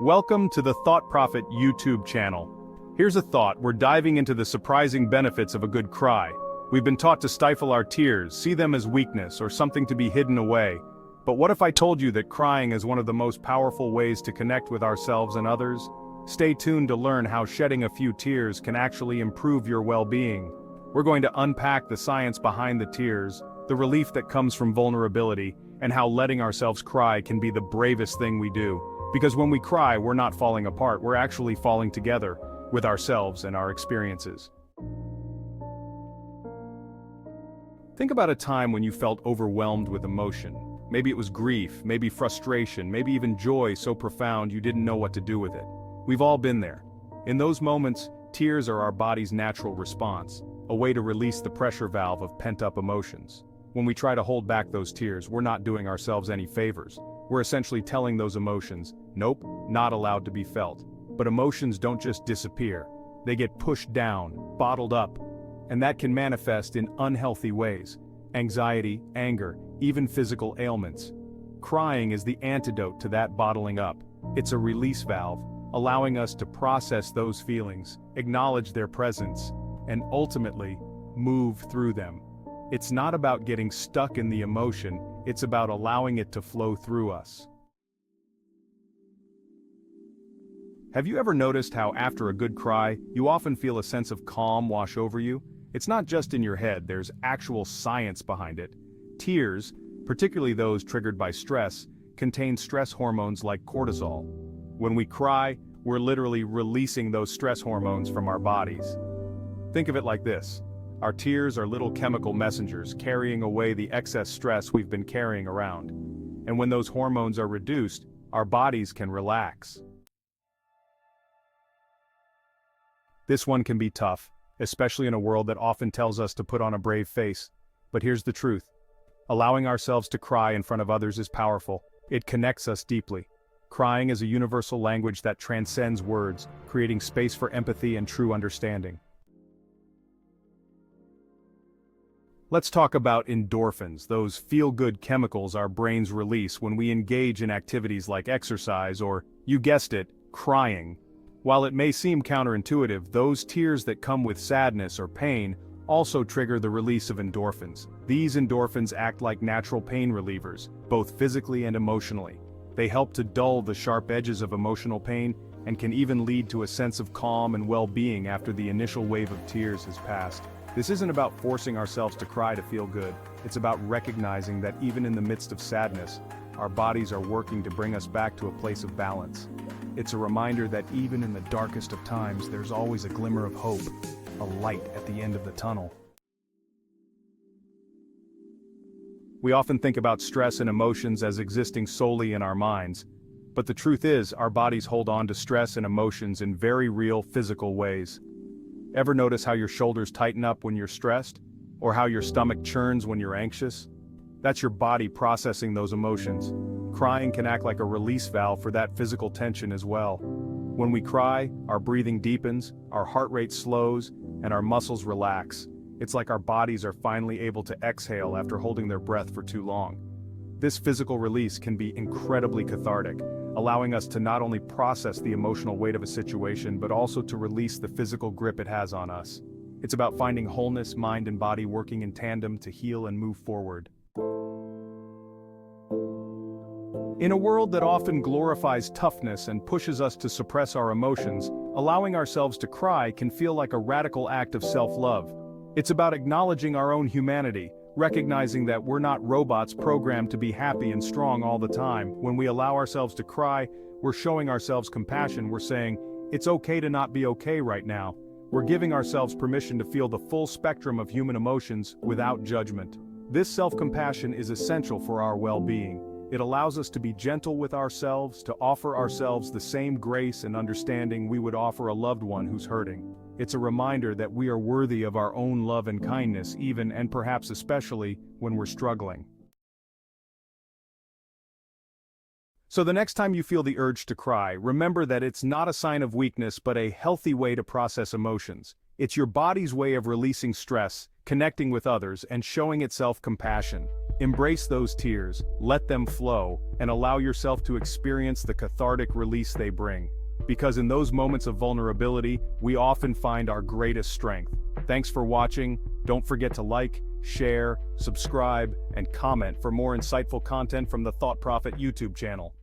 Welcome to the Thought.Prophet YouTube channel. Here's a thought: we're diving into the surprising benefits of a good cry. We've been taught to stifle our tears, see them as weakness or something to be hidden away. But what if I told you that crying is one of the most powerful ways to connect with ourselves and others? Stay tuned to learn how shedding a few tears can actually improve your well-being. We're going to unpack the science behind the tears, the relief that comes from vulnerability, and how letting ourselves cry can be the bravest thing we do. Because when we cry, we're not falling apart, we're actually falling together with ourselves and our experiences. Think about a time when you felt overwhelmed with emotion. Maybe it was grief, maybe frustration, maybe even joy so profound you didn't know what to do with it. We've all been there. In those moments, tears are our body's natural response, a way to release the pressure valve of pent-up emotions. When we try to hold back those tears, we're not doing ourselves any favors. We're essentially telling those emotions, nope, not allowed to be felt. But emotions don't just disappear. They get pushed down, bottled up, and that can manifest in unhealthy ways. Anxiety, anger, even physical ailments. Crying is the antidote to that bottling up. It's a release valve, allowing us to process those feelings, acknowledge their presence, and ultimately, move through them. It's not about getting stuck in the emotion, it's about allowing it to flow through us. Have you ever noticed how after a good cry, you often feel a sense of calm wash over you? It's not just in your head, there's actual science behind it. Tears, particularly those triggered by stress, contain stress hormones like cortisol. When we cry, we're literally releasing those stress hormones from our bodies. Think of it like this. Our tears are little chemical messengers carrying away the excess stress we've been carrying around. And when those hormones are reduced, our bodies can relax. This one can be tough, especially in a world that often tells us to put on a brave face. But here's the truth. Allowing ourselves to cry in front of others is powerful. It connects us deeply. Crying is a universal language that transcends words, creating space for empathy and true understanding. Let's talk about endorphins, those feel-good chemicals our brains release when we engage in activities like exercise or, you guessed it, crying. While it may seem counterintuitive, those tears that come with sadness or pain also trigger the release of endorphins. These endorphins act like natural pain relievers, both physically and emotionally. They help to dull the sharp edges of emotional pain and can even lead to a sense of calm and well-being after the initial wave of tears has passed. This isn't about forcing ourselves to cry to feel good. It's about recognizing that even in the midst of sadness, our bodies are working to bring us back to a place of balance. It's a reminder that even in the darkest of times, there's always a glimmer of hope, a light at the end of the tunnel. We often think about stress and emotions as existing solely in our minds, but the truth is, our bodies hold on to stress and emotions in very real physical ways. Ever notice how your shoulders tighten up when you're stressed? Or how your stomach churns when you're anxious? That's your body processing those emotions. Crying can act like a release valve for that physical tension as well. When we cry, our breathing deepens, our heart rate slows, and our muscles relax. It's like our bodies are finally able to exhale after holding their breath for too long. This physical release can be incredibly cathartic, allowing us to not only process the emotional weight of a situation but also to release the physical grip it has on us. It's about finding wholeness, mind and body working in tandem to heal and move forward. In a world that often glorifies toughness and pushes us to suppress our emotions, allowing ourselves to cry can feel like a radical act of self-love. It's about acknowledging our own humanity, recognizing that we're not robots programmed to be happy and strong all the time. When we allow ourselves to cry, we're showing ourselves compassion. We're saying, it's okay to not be okay right now. We're giving ourselves permission to feel the full spectrum of human emotions without judgment. This self-compassion is essential for our well-being. It allows us to be gentle with ourselves, to offer ourselves the same grace and understanding we would offer a loved one who's hurting. It's a reminder that we are worthy of our own love and kindness, even and perhaps especially when we're struggling. So the next time you feel the urge to cry, remember that it's not a sign of weakness but a healthy way to process emotions. It's your body's way of releasing stress, connecting with others, and showing itself compassion. Embrace those tears, let them flow, and allow yourself to experience the cathartic release they bring. Because in those moments of vulnerability, we often find our greatest strength. Thanks for watching. Don't forget to like, share, subscribe, and comment for more insightful content from the Thought.Prophet YouTube channel.